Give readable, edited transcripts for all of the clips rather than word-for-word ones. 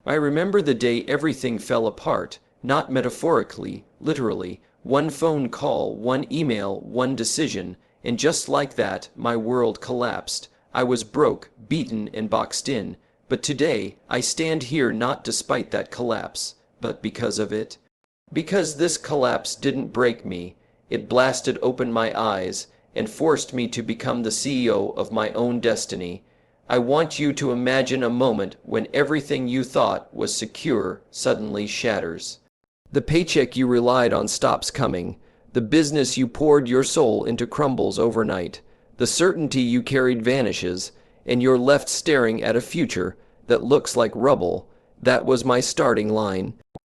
I remember the day everything fell apart, not metaphorically, literally. One phone call, one email, one decision, and just like that, my world collapsed. I was broke, beaten, and boxed in. But today, I stand here not despite that collapse, but because of it. Because this collapse didn't break me, it blasted open my eyes and forced me to become the CEO of my own destiny. I want you to imagine a moment when everything you thought was secure suddenly shatters. The paycheck you relied on stops coming. The business you poured your soul into crumbles overnight. The certainty you carried vanishes, and you're left staring at a future that looks like rubble. That was my starting line.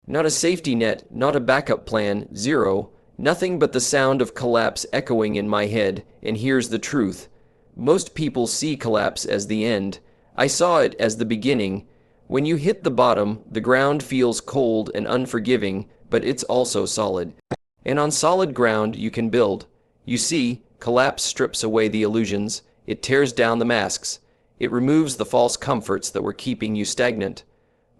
Not a safety net, not a backup plan, zero. Nothing but the sound of collapse echoing in my head, and here's the truth. Most people see collapse as the end. I saw it as the beginning. When you hit the bottom, the ground feels cold and unforgiving, but it's also solid. And on solid ground, you can build. You see, collapse strips away the illusions. It tears down the masks. It removes the false comforts that were keeping you stagnant.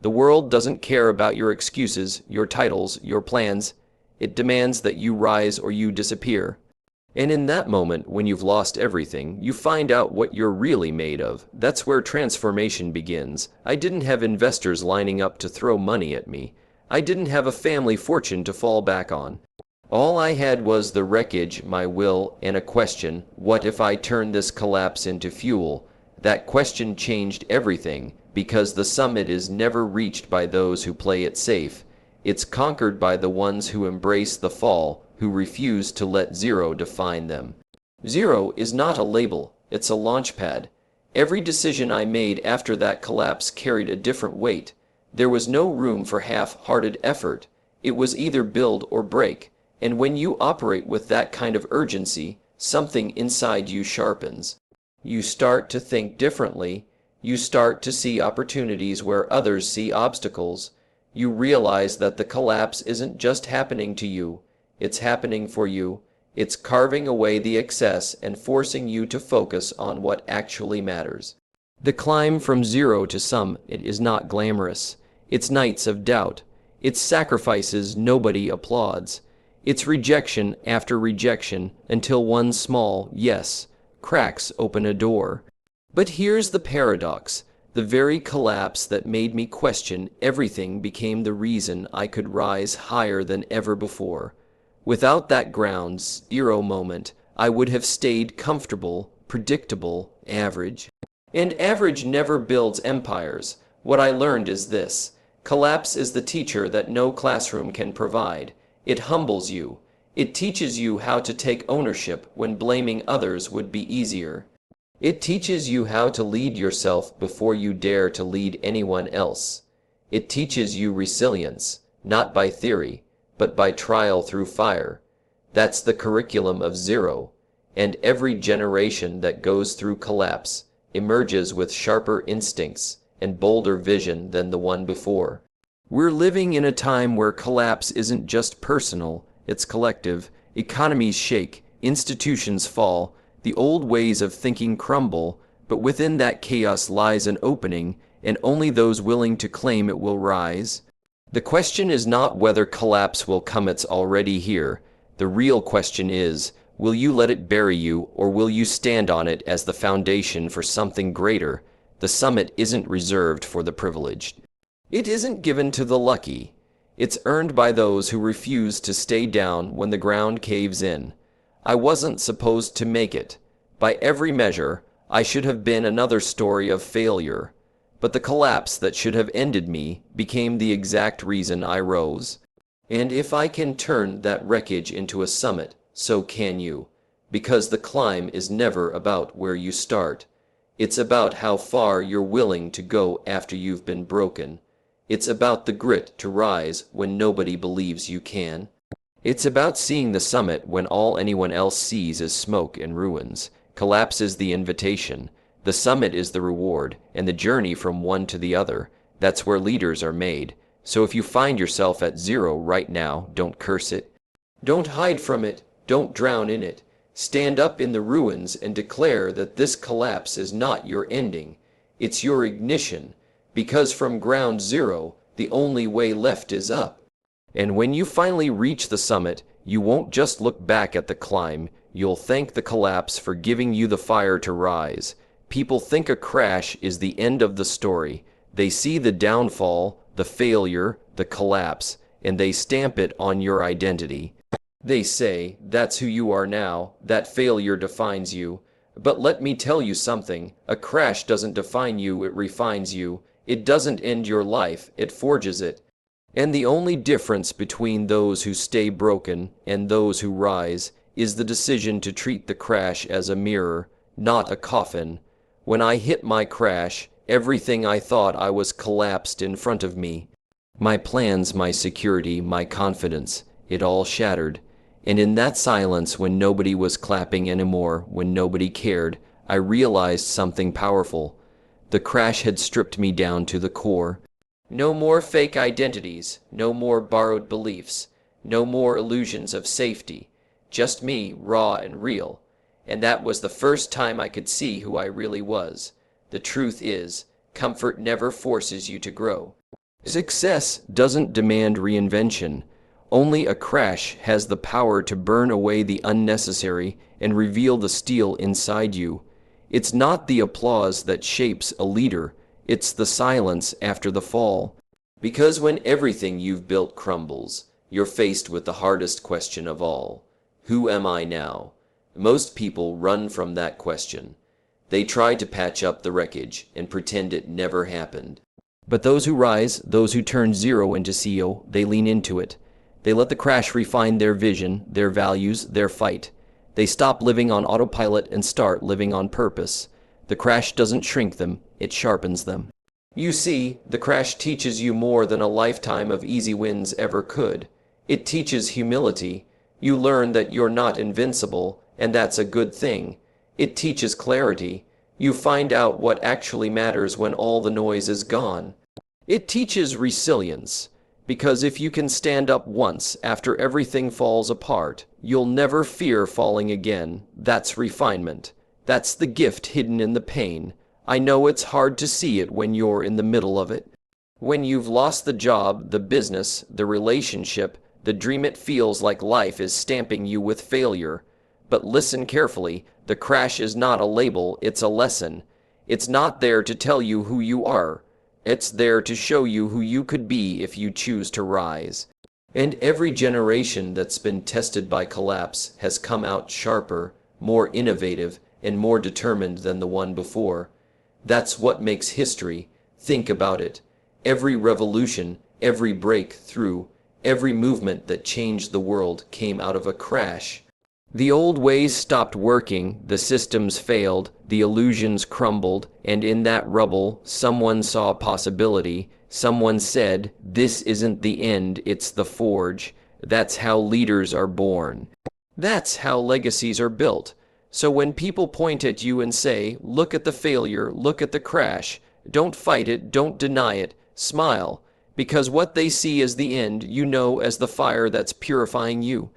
The world doesn't care about your excuses, your titles, your plans. It demands that you rise or you disappear. And in that moment, when you've lost everything, you find out what you're really made of. That's where transformation begins. I didn't have investors lining up to throw money at me. I didn't have a family fortune to fall back on. All I had was the wreckage, my will, and a question: what if I turn this collapse into fuel? That question changed everything, because the summit is never reached by those who play it safe. It's conquered by the ones who embrace the fall, who refuse to let zero define them. Zero is not a label, it's a launch pad. Every decision I made after that collapse carried a different weight. There was no room for half-hearted effort. It was either build or break. And when you operate with that kind of urgency, something inside you sharpens. You start to think differently. You start to see opportunities where others see obstacles. You realize that the collapse isn't just happening to you. It's happening for you. It's carving away the excess and forcing you to focus on what actually matters. The climb from zero to summit is not glamorous. It's nights of doubt. It's sacrifices nobody applauds. It's rejection after rejection until one small yes cracks open a door. But here's the paradox. The very collapse that made me question everything became the reason I could rise higher than ever before. Without that ground zero moment, I would have stayed comfortable, predictable, average. And average never builds empires. What I learned is this: collapse is the teacher that no classroom can provide. It humbles you. It teaches you how to take ownership when blaming others would be easier. It teaches you how to lead yourself before you dare to lead anyone else. It teaches you resilience, not by theory, but by trial through fire. That's the curriculum of zero. And every generation that goes through collapse emerges with sharper instincts and bolder vision than the one before. We're living in a time where collapse isn't just personal, it's collective. Economies shake, institutions fall, the old ways of thinking crumble, but within that chaos lies an opening, and only those willing to claim it will rise. The question is not whether collapse will come, it's already here. The real question is, will you let it bury you, or will you stand on it as the foundation for something greater? The summit isn't reserved for the privileged. It isn't given to the lucky. It's earned by those who refuse to stay down when the ground caves in. I wasn't supposed to make it. By every measure, I should have been another story of failure. But the collapse that should have ended me became the exact reason I rose. And if I can turn that wreckage into a summit, so can you. Because the climb is never about where you start. It's about how far you're willing to go after you've been broken. It's about the grit to rise when nobody believes you can. It's about seeing the summit when all anyone else sees is smoke and ruins. Collapse is the invitation. The summit is the reward, and the journey from one to the other. That's where leaders are made. So if you find yourself at zero right now, don't curse it. Don't hide from it. Don't drown in it. Stand up in the ruins and declare that this collapse is not your ending. It's your ignition. Because from ground zero, the only way left is up. And when you finally reach the summit, you won't just look back at the climb, you'll thank the collapse for giving you the fire to rise. People think a crash is the end of the story. They see the downfall, the failure, the collapse, and they stamp it on your identity. They say, that's who you are now, that failure defines you. But let me tell you something, a crash doesn't define you, it refines you. It doesn't end your life, it forges it. And the only difference between those who stay broken and those who rise is the decision to treat the crash as a mirror, not a coffin. When I hit my crash, everything I thought I was collapsed in front of me. My plans, my security, my confidence, it all shattered. And in that silence, when nobody was clapping anymore, when nobody cared, I realized something powerful. The crash had stripped me down to the core. No more fake identities, no more borrowed beliefs, no more illusions of safety. Just me, raw and real. And that was the first time I could see who I really was. The truth is, comfort never forces you to grow. Success doesn't demand reinvention. Only a crash has the power to burn away the unnecessary and reveal the steel inside you. It's not the applause that shapes a leader, it's the silence after the fall. Because when everything you've built crumbles, you're faced with the hardest question of all. Who am I now? Most people run from that question. They try to patch up the wreckage and pretend it never happened. But those who rise, those who turn zero into CEO, they lean into it. They let the crash refine their vision, their values, their fight. They stop living on autopilot and start living on purpose. The crash doesn't shrink them, it sharpens them. You see, the crash teaches you more than a lifetime of easy wins ever could. It teaches humility. You learn that you're not invincible, and that's a good thing. It teaches clarity. You find out what actually matters when all the noise is gone. It teaches resilience. Because if you can stand up once after everything falls apart, you'll never fear falling again. That's refinement. That's the gift hidden in the pain. I know it's hard to see it when you're in the middle of it. When you've lost the job, the business, the relationship, the dream, it feels like life is stamping you with failure. But listen carefully, the crash is not a label, it's a lesson. It's not there to tell you who you are. It's there to show you who you could be if you choose to rise. And every generation that's been tested by collapse has come out sharper, more innovative, and more determined than the one before. That's what makes history. Think about it. Every revolution, every breakthrough, every movement that changed the world came out of a crash. The old ways stopped working, the systems failed, the illusions crumbled, and in that rubble, someone saw possibility. Someone said, this isn't the end, it's the forge. That's how leaders are born. That's how legacies are built. So when people point at you and say, look at the failure, look at the crash, don't fight it, don't deny it, smile. Because what they see as the end, you know as the fire that's purifying you.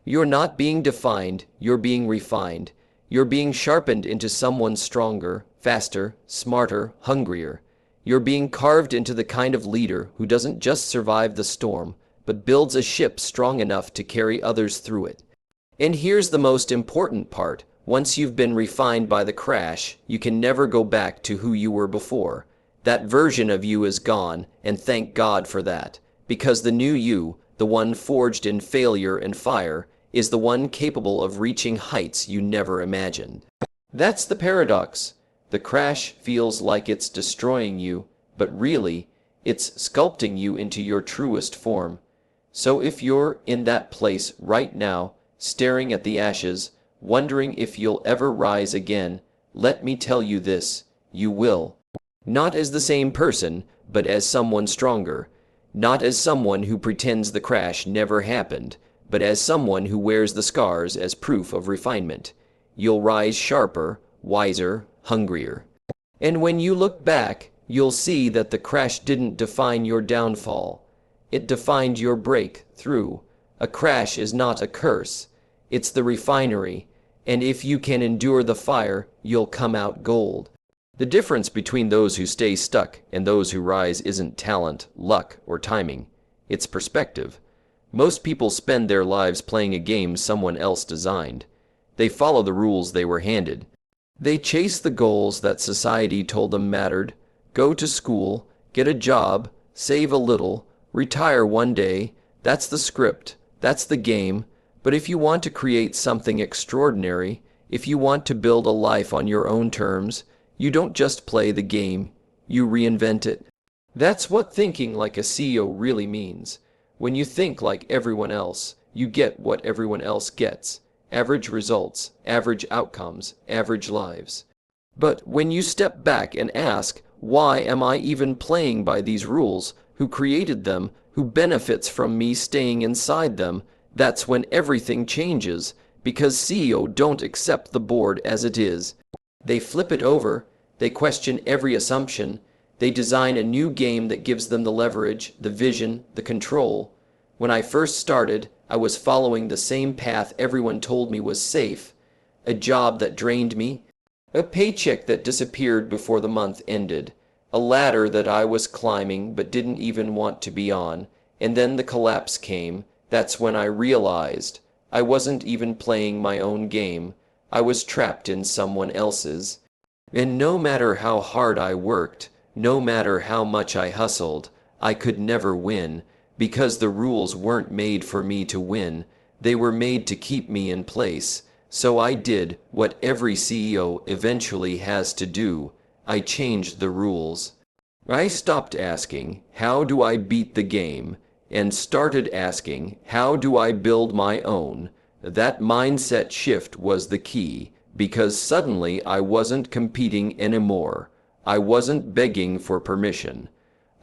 You're not being defined, you're being refined. You're being sharpened into someone stronger, faster, smarter, hungrier. You're being carved into the kind of leader who doesn't just survive the storm, but builds a ship strong enough to carry others through it. And here's the most important part. Once you've been refined by the crash, you can never go back to who you were before. That version of you is gone, and thank God for that. Because the new you, the one forged in failure and fire, is the one capable of reaching heights you never imagined. That's the paradox. The crash feels like it's destroying you, but really, it's sculpting you into your truest form. So if you're in that place right now, staring at the ashes, wondering if you'll ever rise again, let me tell you this, you will. Not as the same person, but as someone stronger. Not as someone who pretends the crash never happened, but as someone who wears the scars as proof of refinement. You'll rise sharper, wiser, hungrier. And when you look back, you'll see that the crash didn't define your downfall. It defined your breakthrough. A crash is not a curse. It's the refinery. And if you can endure the fire, you'll come out gold. The difference between those who stay stuck and those who rise isn't talent, luck, or timing. It's perspective. Most people spend their lives playing a game someone else designed. They follow the rules they were handed. They chase the goals that society told them mattered. Go to school, get a job, save a little, retire one day. That's the script. That's the game. But if you want to create something extraordinary, if you want to build a life on your own terms, you don't just play the game, you reinvent it. That's what thinking like a CEO really means. When you think like everyone else, you get what everyone else gets. Average results, average outcomes, average lives. But when you step back and ask, why am I even playing by these rules? Who created them? Who benefits from me staying inside them? That's when everything changes, because CEO don't accept the board as it is. They flip it over, they question every assumption, they design a new game that gives them the leverage, the vision, the control. When I first started, I was following the same path everyone told me was safe. A job that drained me, a paycheck that disappeared before the month ended, a ladder that I was climbing but didn't even want to be on, and then the collapse came. That's when I realized I wasn't even playing my own game. I was trapped in someone else's. And no matter how hard I worked, no matter how much I hustled, I could never win, because the rules weren't made for me to win. They were made to keep me in place. So I did what every CEO eventually has to do. I changed the rules. I stopped asking, how do I beat the game? And started asking, how do I build my own? That mindset shift was the key, because suddenly I wasn't competing anymore. I wasn't begging for permission.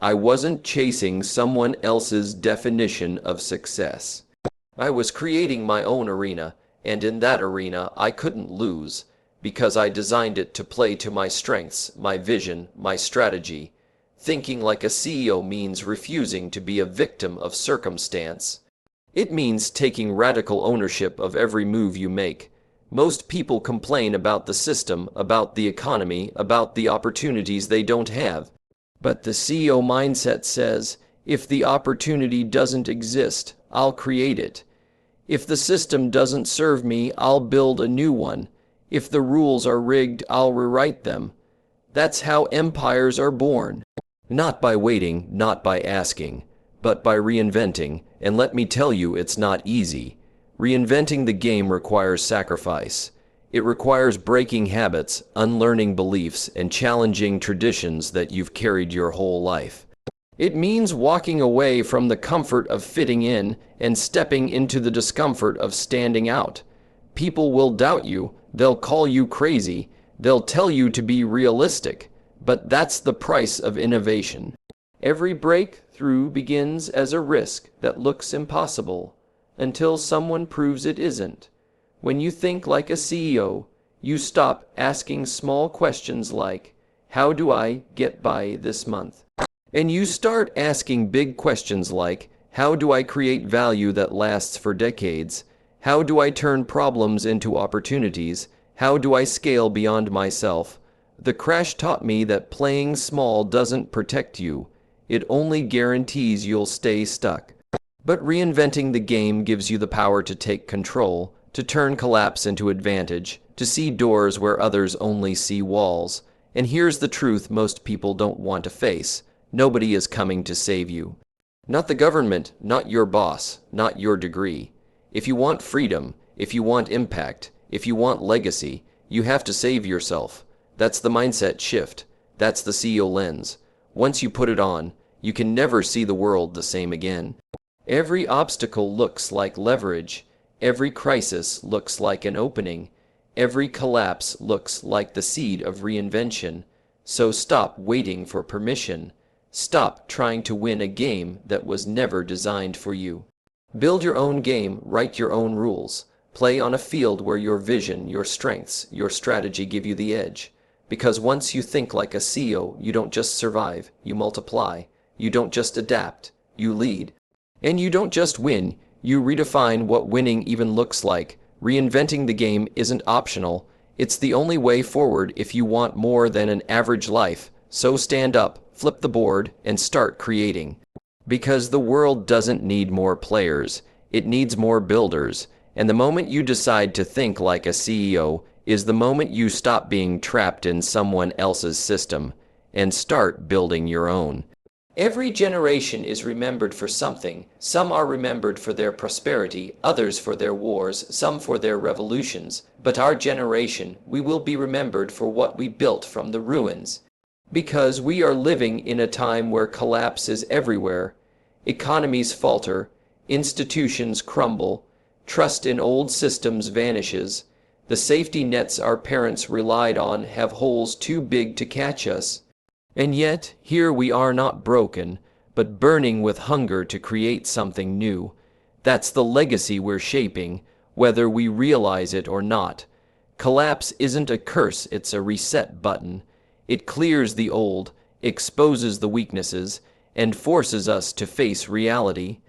I wasn't chasing someone else's definition of success. I was creating my own arena, and in that arena I couldn't lose, because I designed it to play to my strengths, my vision, my strategy. Thinking like a CEO means refusing to be a victim of circumstance. It means taking radical ownership of every move you make. Most people complain about the system, about the economy, about the opportunities they don't have. But the CEO mindset says, if the opportunity doesn't exist, I'll create it. If the system doesn't serve me, I'll build a new one. If the rules are rigged, I'll rewrite them. That's how empires are born. Not by waiting, not by asking, but by reinventing, and let me tell you, it's not easy. Reinventing the game requires sacrifice. It requires breaking habits, unlearning beliefs, and challenging traditions that you've carried your whole life. It means walking away from the comfort of fitting in and stepping into the discomfort of standing out. People will doubt you, they'll call you crazy, they'll tell you to be realistic. But that's the price of innovation. Every breakthrough begins as a risk that looks impossible, until someone proves it isn't. When you think like a CEO, you stop asking small questions like, how do I get by this month? And you start asking big questions like, how do I create value that lasts for decades? How do I turn problems into opportunities? How do I scale beyond myself? The crash taught me that playing small doesn't protect you. It only guarantees you'll stay stuck. But reinventing the game gives you the power to take control, to turn collapse into advantage, to see doors where others only see walls. And here's the truth most people don't want to face. Nobody is coming to save you. Not the government, not your boss, not your degree. If you want freedom, if you want impact, if you want legacy, you have to save yourself. That's the mindset shift. That's the CEO lens. Once you put it on, you can never see the world the same again. Every obstacle looks like leverage. Every crisis looks like an opening. Every collapse looks like the seed of reinvention. So stop waiting for permission. Stop trying to win a game that was never designed for you. Build your own game, write your own rules. Play on a field where your vision, your strengths, your strategy give you the edge. Because once you think like a CEO, you don't just survive, you multiply. You don't just adapt, you lead. And you don't just win, you redefine what winning even looks like. Reinventing the game isn't optional, It's the only way forward if you want more than an average life. So stand up, flip the board, and start creating. Because the world doesn't need more players, it needs more builders. And the moment you decide to think like a CEO is the moment you stop being trapped in someone else's system and start building your own. Every generation is remembered for something. Some are remembered for their prosperity, others for their wars, some for their revolutions. But our generation, we will be remembered for what we built from the ruins. Because we are living in a time where collapse is everywhere. Economies falter, institutions crumble, trust in old systems vanishes. The safety nets our parents relied on have holes too big to catch us. And yet, here we are not broken, but burning with hunger to create something new. That's the legacy we're shaping, whether we realize it or not. Collapse isn't a curse, it's a reset button. It clears the old, exposes the weaknesses, and forces us to face reality.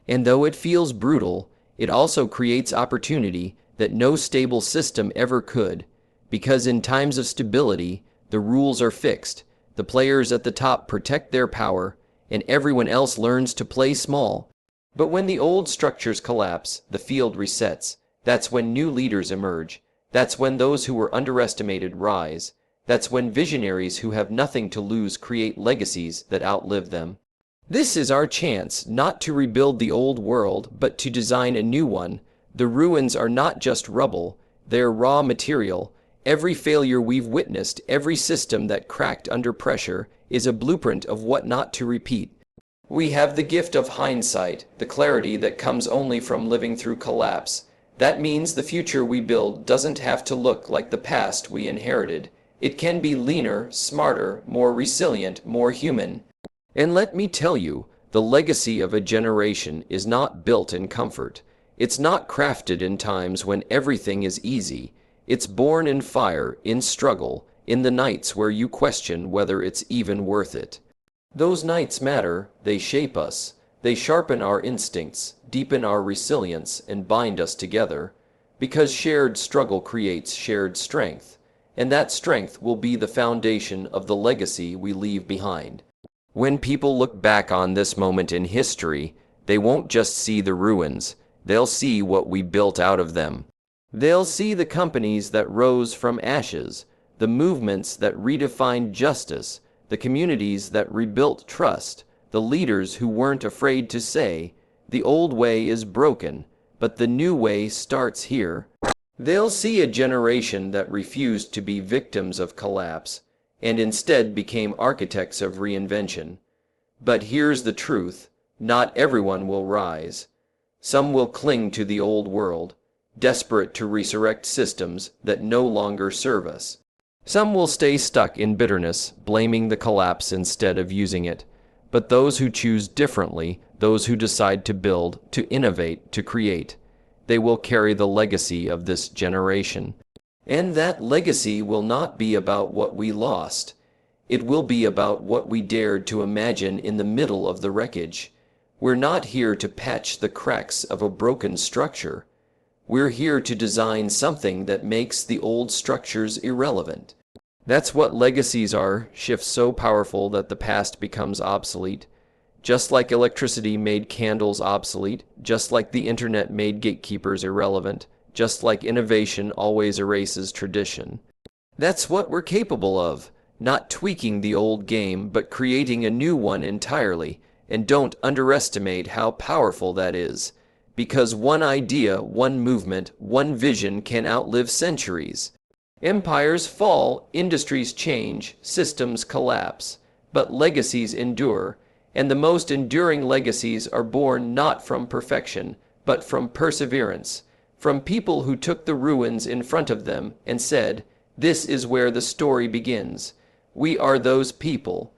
And though it feels brutal, it also creates opportunity that no stable system ever could. Because in times of stability, the rules are fixed. The players at the top protect their power, and everyone else learns to play small. But when the old structures collapse, the field resets. That's when new leaders emerge. That's when those who were underestimated rise. That's when visionaries who have nothing to lose create legacies that outlive them. This is our chance not to rebuild the old world, but to design a new one. The ruins are not just rubble, they're raw material. Every failure we've witnessed, every system that cracked under pressure, is a blueprint of what not to repeat. We have the gift of hindsight, the clarity that comes only from living through collapse. That means the future we build doesn't have to look like the past we inherited. It can be leaner, smarter, more resilient, more human. And let me tell you, the legacy of a generation is not built in comfort. It's not crafted in times when everything is easy. It's born in fire, in struggle, in the nights where you question whether it's even worth it. Those nights matter, they shape us. They sharpen our instincts, deepen our resilience, and bind us together. Because shared struggle creates shared strength. And that strength will be the foundation of the legacy we leave behind. When people look back on this moment in history, they won't just see the ruins, they'll see what we built out of them. They'll see the companies that rose from ashes, the movements that redefined justice, the communities that rebuilt trust, the leaders who weren't afraid to say, the old way is broken, but the new way starts here. They'll see a generation that refused to be victims of collapse, and instead became architects of reinvention. But here's the truth, not everyone will rise. Some will cling to the old world, desperate to resurrect systems that no longer serve us. Some will stay stuck in bitterness, blaming the collapse instead of using it. But those who choose differently, those who decide to build, to innovate, to create, they will carry the legacy of this generation. And that legacy will not be about what we lost. It will be about what we dared to imagine in the middle of the wreckage. We're not here to patch the cracks of a broken structure. We're here to design something that makes the old structures irrelevant. That's what legacies are, shifts so powerful that the past becomes obsolete. Just like electricity made candles obsolete, just like the internet made gatekeepers irrelevant, just like innovation always erases tradition. That's what we're capable of, not tweaking the old game, but creating a new one entirely. And don't underestimate how powerful that is. Because one idea, one movement, one vision can outlive centuries. Empires fall, industries change, systems collapse, but legacies endure, and the most enduring legacies are born not from perfection, but from perseverance, from people who took the ruins in front of them and said, "This is where the story begins." We are those people.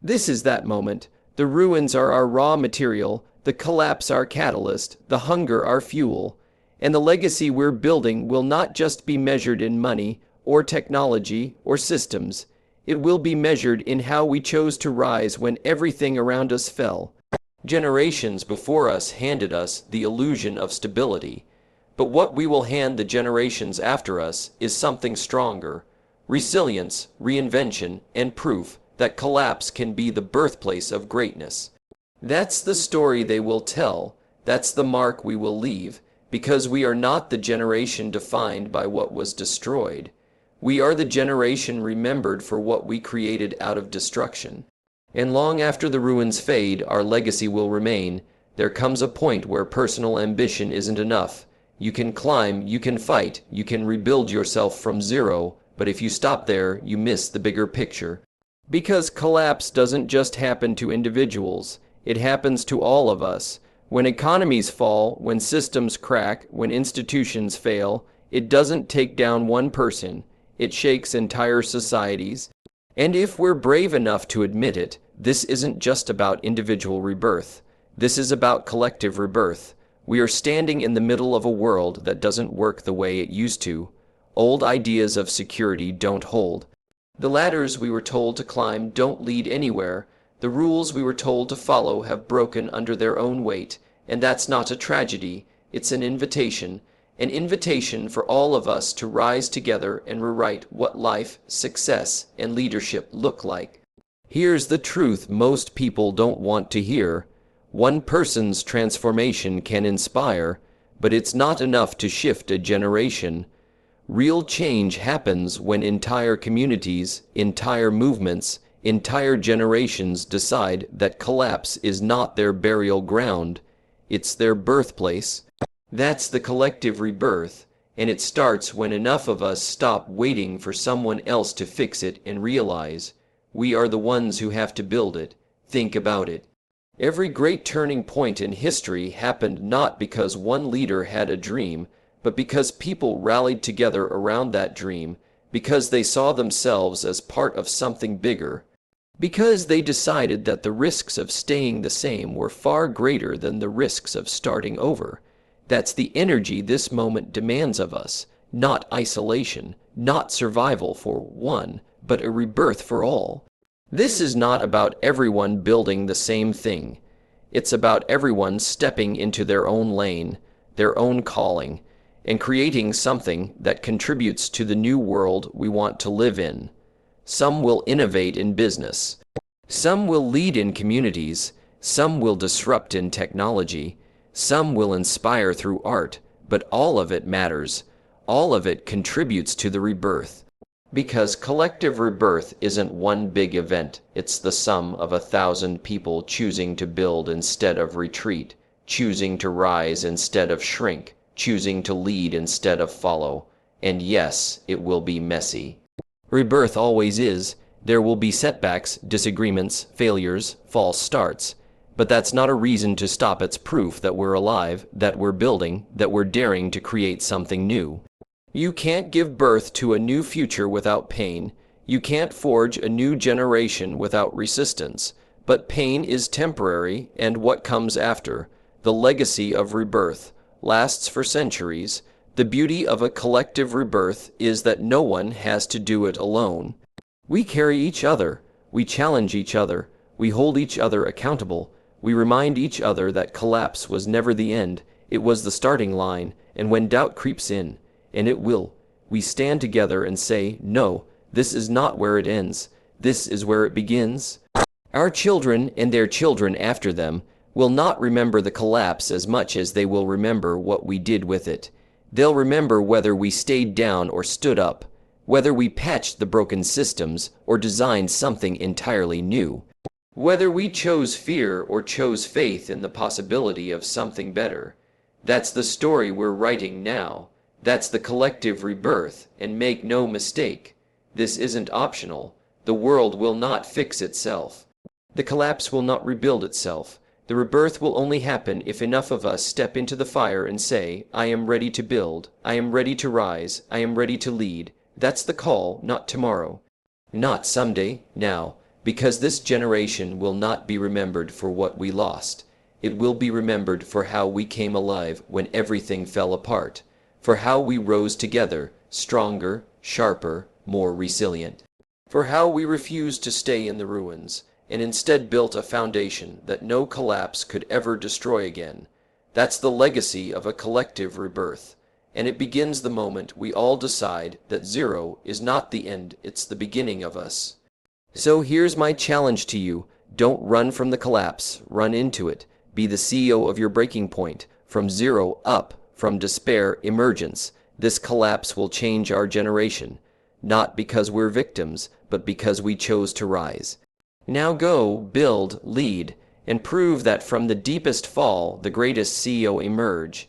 This is that moment. The ruins are our raw material, the collapse our catalyst, the hunger our fuel. And the legacy we're building will not just be measured in money, or technology, or systems. It will be measured in how we chose to rise when everything around us fell. Generations before us handed us the illusion of stability. But what we will hand the generations after us is something stronger: resilience, reinvention, and proof that collapse can be the birthplace of greatness. That's the story they will tell. That's the mark we will leave, because we are not the generation defined by what was destroyed. We are the generation remembered for what we created out of destruction. And long after the ruins fade, our legacy will remain. There comes a point where personal ambition isn't enough. You can climb, you can fight, you can rebuild yourself from zero, but if you stop there, you miss the bigger picture. Because collapse doesn't just happen to individuals, it happens to all of us. When economies fall, when systems crack, when institutions fail, it doesn't take down one person, it shakes entire societies. And if we're brave enough to admit it, this isn't just about individual rebirth. This is about collective rebirth. We are standing in the middle of a world that doesn't work the way it used to. Old ideas of security don't hold. The ladders we were told to climb don't lead anywhere. The rules we were told to follow have broken under their own weight, and that's not a tragedy, it's an invitation for all of us to rise together and rewrite what life, success, and leadership look like. Here's the truth most people don't want to hear. One person's transformation can inspire, but it's not enough to shift a generation. Real change happens when entire communities, entire movements, entire generations decide that collapse is not their burial ground, it's their birthplace. That's the collective rebirth, and it starts when enough of us stop waiting for someone else to fix it and realize we are the ones who have to build it. Think about it. Every great turning point in history happened not because one leader had a dream, but because people rallied together around that dream, because they saw themselves as part of something bigger, because they decided that the risks of staying the same were far greater than the risks of starting over. That's the energy this moment demands of us, not isolation, not survival for one, but a rebirth for all. This is not about everyone building the same thing. It's about everyone stepping into their own lane, their own calling, and creating something that contributes to the new world we want to live in. Some will innovate in business. Some will lead in communities. Some will disrupt in technology. Some will inspire through art. But all of it matters. All of it contributes to the rebirth. Because collective rebirth isn't one big event, it's the sum of 1,000 people choosing to build instead of retreat, choosing to rise instead of shrink, choosing to lead instead of follow. And yes, it will be messy. Rebirth always is. There will be setbacks, disagreements, failures, false starts. But that's not a reason to stop. It's proof that we're alive, that we're building, that we're daring to create something new. You can't give birth to a new future without pain. You can't forge a new generation without resistance. But pain is temporary, and what comes after, the legacy of rebirth, lasts for centuries. The beauty of a collective rebirth is that no one has to do it alone. We carry each other. We challenge each other. We hold each other accountable. We remind each other that collapse was never the end. It was the starting line, and when doubt creeps in, and it will, we stand together and say, no, this is not where it ends. This is where it begins. Our children and their children after them will not remember the collapse as much as they will remember what we did with it. They'll remember whether we stayed down or stood up, whether we patched the broken systems or designed something entirely new, whether we chose fear or chose faith in the possibility of something better. That's the story we're writing now. That's the collective rebirth, and make no mistake, this isn't optional. The world will not fix itself. The collapse will not rebuild itself. The rebirth will only happen if enough of us step into the fire and say, I am ready to build, I am ready to rise, I am ready to lead. That's the call, not tomorrow, not someday, now, because this generation will not be remembered for what we lost. It will be remembered for how we came alive when everything fell apart, for how we rose together, stronger, sharper, more resilient, for how we refused to stay in the ruins, and instead built a foundation that no collapse could ever destroy again. That's the legacy of a collective rebirth. And it begins the moment we all decide that zero is not the end, it's the beginning of us. So here's my challenge to you. Don't run from the collapse, run into it. Be the CEO of your breaking point. From zero up, from despair, emergence. This collapse will change our generation. Not because we're victims, but because we chose to rise. Now go, build, lead, and prove that from the deepest fall, the greatest CEO emerge.